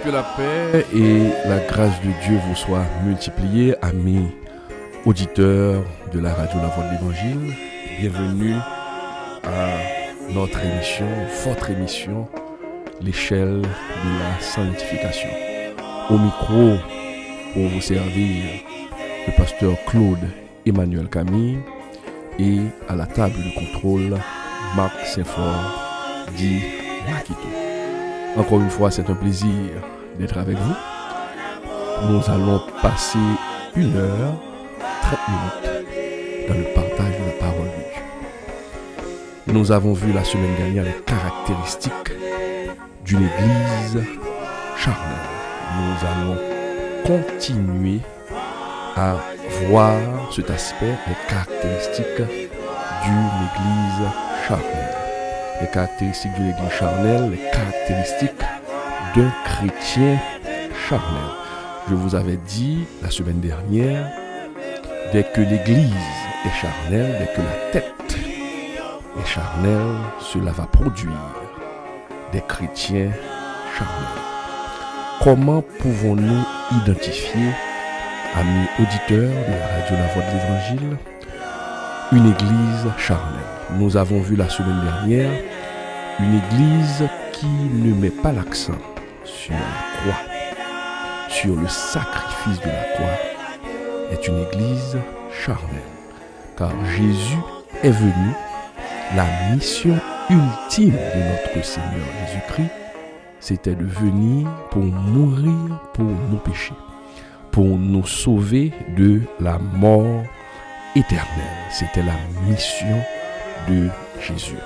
Que la paix et la grâce de Dieu vous soient multipliées, amis auditeurs de la radio La Voix de l'Évangile. Bienvenue à notre émission, votre émission, l'échelle de la sanctification. Au micro, pour vous servir, le pasteur Claude Emmanuel Camille et à la table de contrôle, Marc Saint-Fort, dit Makito. Encore une fois, c'est un plaisir d'être avec vous. Nous allons passer 1 heure, 30 minutes dans le partage de la parole de Dieu. Nous avons vu la semaine dernière les caractéristiques d'une église charnelle. Nous allons continuer à voir cet aspect, les caractéristiques d'une église charnelle. Les caractéristiques d'une église charnelle, les caractéristiques d'un chrétien charnel. Je vous avais dit la semaine dernière, dès que l'église est charnelle, dès que la tête est charnelle, cela va produire des chrétiens charnels. Comment pouvons-nous identifier, amis auditeurs de la radio La Voix de l'Évangile, une église charnelle? Nous avons vu la semaine dernière une église qui ne met pas l'accent sur la croix, sur le sacrifice de la croix, est une église charnelle. Car Jésus est venu, la mission ultime de notre Seigneur Jésus-Christ, c'était de venir pour mourir pour nos péchés, pour nous sauver de la mort éternelle. C'était la mission de Jésus.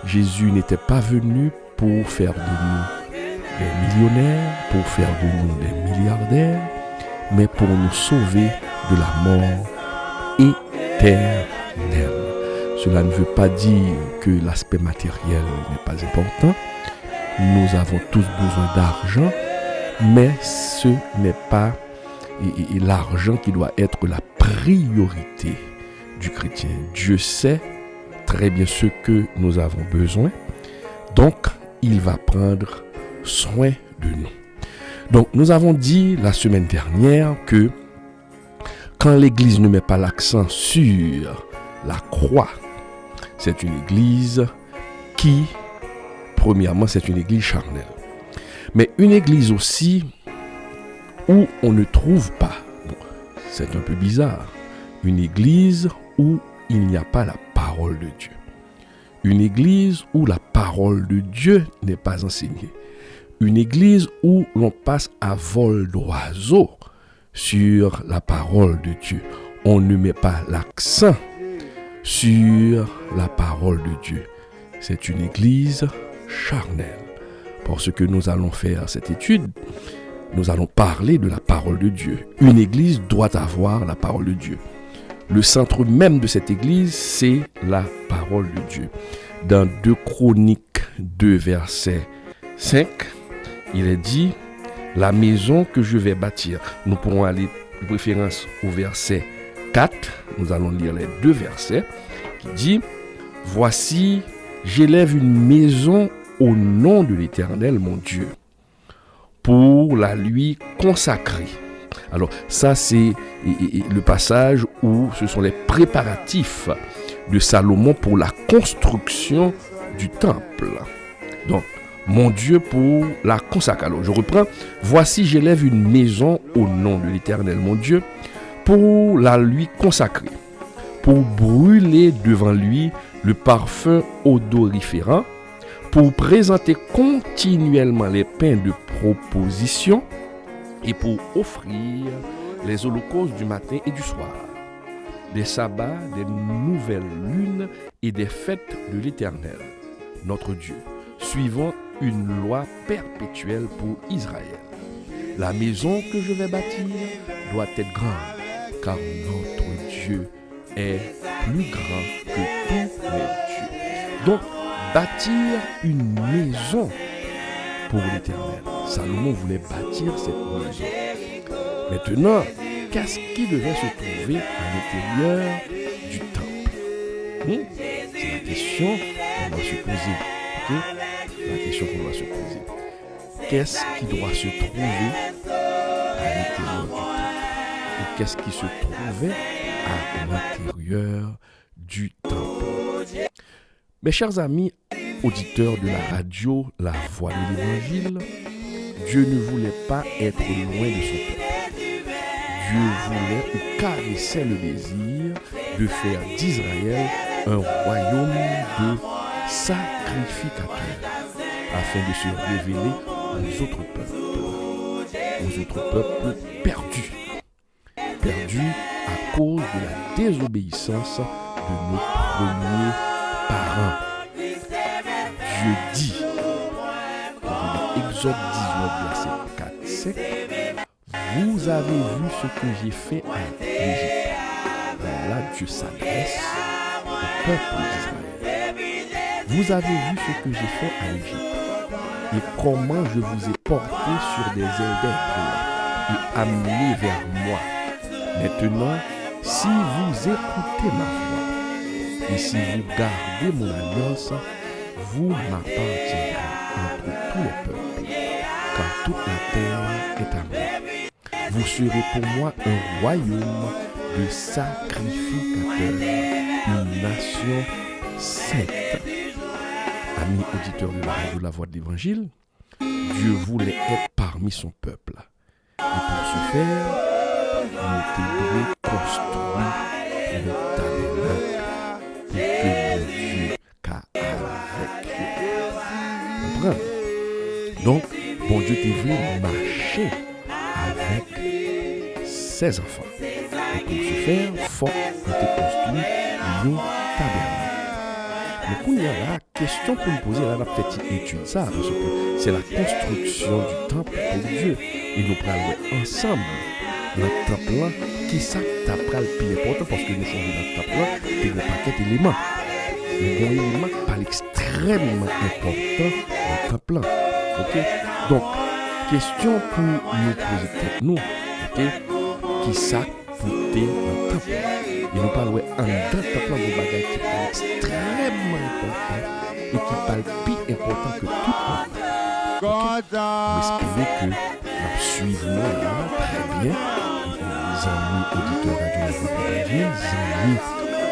Jésus n'était pas venu pour faire de nous des millionnaires, pour faire de nous des milliardaires, mais pour nous sauver de la mort éternelle. Cela ne veut pas dire que l'aspect matériel n'est pas important. Nous avons tous besoin d'argent, mais ce n'est pas l'argent qui doit être la priorité du chrétien. Dieu sait très bien ce que nous avons besoin, donc il va prendre soin de nous. Donc nous avons dit la semaine dernière que quand l'église ne met pas l'accent sur la croix, c'est une église qui, premièrement, c'est une église charnelle. Mais une église aussi où on ne trouve pas, c'est un peu bizarre, une église où il n'y a pas la parole de Dieu. Une église où la parole de Dieu n'est pas enseignée. Une église où l'on passe à vol d'oiseau sur la parole de Dieu. On ne met pas l'accent sur la parole de Dieu. C'est une église charnelle. Pour ce que nous allons faire cette étude, nous allons parler de la parole de Dieu. Une église doit avoir la parole de Dieu. Le centre même de cette église, c'est la parole de Dieu. Dans 2 Chroniques 2, verset 5, il est dit, la maison que je vais bâtir. Nous pourrons aller de préférence au verset 4. Nous allons lire les 2 versets qui dit, voici, j'élève une maison au nom de l'Éternel, mon Dieu, pour la lui consacrer. Alors ça c'est le passage où ce sont les préparatifs de Salomon pour la construction du temple. Donc, mon Dieu pour la consacrer. Alors je reprends, voici j'élève une maison au nom de l'Éternel mon Dieu pour la lui consacrer, pour brûler devant lui le parfum odoriférant, pour présenter continuellement les pains de proposition, et pour offrir les holocaustes du matin et du soir, des sabbats, des nouvelles lunes et des fêtes de l'Éternel, notre Dieu, suivant une loi perpétuelle pour Israël. La maison que je vais bâtir doit être grande, car notre Dieu est plus grand que tous les dieux. Donc, bâtir une maison pour l'Éternel. Salomon voulait bâtir cette maison. Maintenant, qu'est-ce qui devait se trouver à l'intérieur du temple? C'est la question qu'on doit se poser. Okay? La question qu'on doit se poser. qu'est-ce qui doit se trouver à l'intérieur du temple et qu'est-ce qui se trouvait à l'intérieur du temple. Mes chers amis, auditeurs de la radio La Voix de l'Évangile, Dieu ne voulait pas être loin de son peuple. Dieu voulait ou caressait le désir de faire d'Israël un royaume de sacrificateurs afin de se révéler aux autres peuples perdus à cause de la désobéissance de nos premiers parents. Dieu dit, dans Exode 19, verset 4, 5, vous avez vu ce que j'ai fait à l'Égypte. Là, Dieu s'adresse au peuple d'Israël. Vous avez vu ce que j'ai fait à l'Égypte et comment je vous ai porté sur des ailes d'aigle et amené vers moi. Maintenant, si vous écoutez ma voix et si vous gardez mon alliance, vous m'appartiendrez entre tous les peuples, car toute la terre est à moi. Vous serez pour moi un royaume de sacrificateurs, une nation sainte. Amis auditeurs de la radio La Voix de l'Évangile, Dieu voulait être parmi son peuple. Et pour ce faire, nous devons construire le tabernacle pour que mon Dieu car avec eux. Comprenez? Donc, bon Dieu est venu marcher avec ses enfants. Et pour ce faire, il faut construire le tabernacle. Mais quand il y a la question pour nous poser, là, la petite étude, ça, parce que c'est la construction du temple pour Dieu. Et nous prenons ensemble notre temple là, qui ça t'apprend le plus important, parce que nous faisons notre temple là, c'est un paquet d'éléments. Mais un élément pas extrêmement important dans le temple là. Ok? Donc, question pour nous poser nous, ok? Qui ça pour dans le temple. Et nous parlons en dedans de temple là, de bagages qui sont extrêmement importants et qui parlent plus important que tout le monde. J'espère que nous suivons là très bien. Les amis auditeurs radio les amis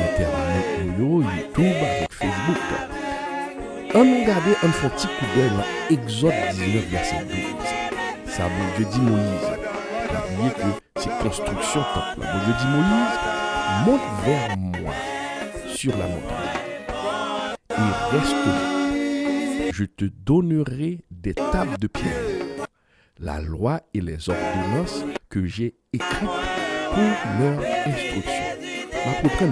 internet YouTube avec Facebook. On nous regarde un petit coup d'œil dans Exode 19 verset 12. Ça bon Dieu dit Moïse. Vous voyez que c'est construction temple. Bon Dieu dit Moïse, monte vers moi sur la montagne et reste là. Je te donnerai des tables de pierre, la loi et les ordonnances que j'ai écrites pour leur instruction. Ma propre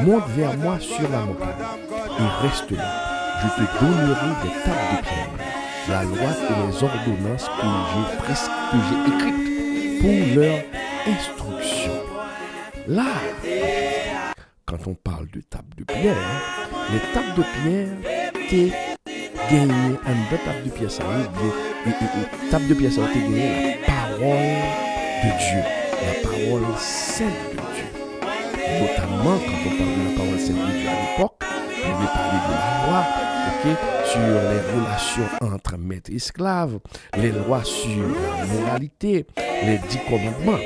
monte vers moi sur la montagne et reste là. Je te donnerai des tables de pierre, la loi et les ordonnances que j'ai écrites pour leur instruction. Là, quand on parle de table de pierre, les tables de pierre t'es gagné un table de pierre ça table de pierre ça t'es gagné la parole de Dieu, la parole sainte de Dieu. Notamment quand on parle de la parole sainte de Dieu à l'époque, on va parler de la loi, sur les relations entre maître et esclave, les lois sur la moralité, les 10 commandements.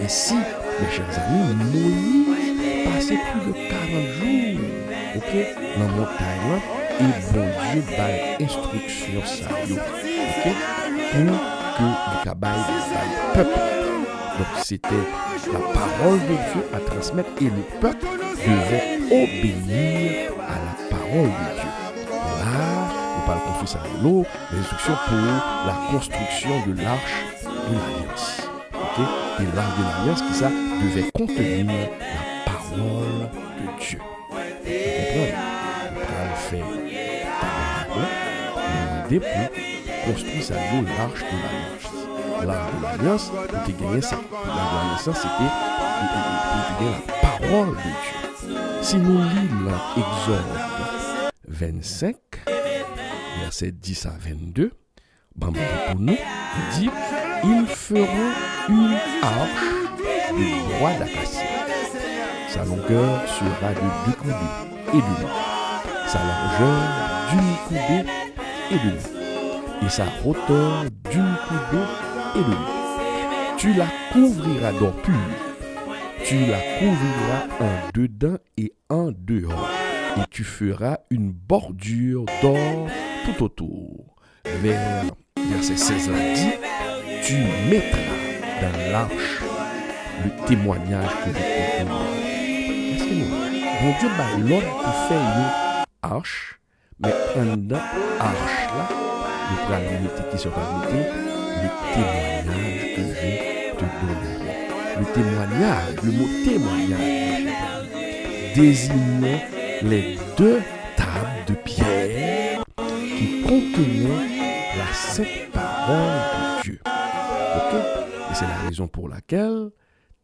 Et si, mes chers amis, Moïse passait plus de 40 jours dans la montagne, et bon Dieu va instruction ça, pour que le cabaye le peuple. Donc c'était la parole de Dieu à transmettre et le peuple devait obéir à la parole de Dieu. Là, on parle de construire ça de l'eau, les instructions pour la construction de l'arche de l'Alliance. Et l'arche de l'Alliance qui ça devait contenir la parole de Dieu. Vous comprenez? On va faire demander pour construire ça de l'eau, l'arche de l'Alliance. L'arche de l'Alliance, pour gagner ça. L'arche de l'Alliance, c'était pour gagner la parole de Dieu. Si nous lisons Exode 25, versets 10 à 22, pour nous, il dit, ils feront une arche de bois d'acacia. Sa longueur sera de 2 coudées et demi. Sa largeur d'une coudée et demi. et sa hauteur d'une coudée et demie. Tu la couvriras d'or pur. Tu la couvriras en dedans et en dehors. Et tu feras une bordure d'or tout autour. Verset 16 là dit, tu mettras dans l'arche le témoignage que je t'ai donné. Est-ce que bon Dieu bah l'ordre pour faire une arche, mais pendant arche là, nous allons mettre qui sera le témoignage que je te donnerai. Le témoignage, le mot témoignage désignait les deux tables de pierre qui contenaient la sainte parole de Dieu. Ok? Et c'est la raison pour laquelle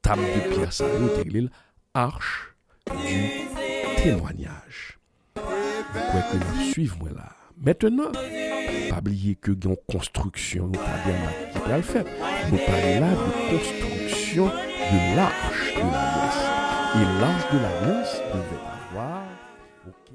table de pierre, ça veut dire l'arche du témoignage. Vous pouvez que nous suivons là. Maintenant, pas oublier que dans construction, nous pas bien qui peut le faire. Nous parlons là de construction de l'arche de l'alliance. Et l'arche de l'alliance devait avoir, ok.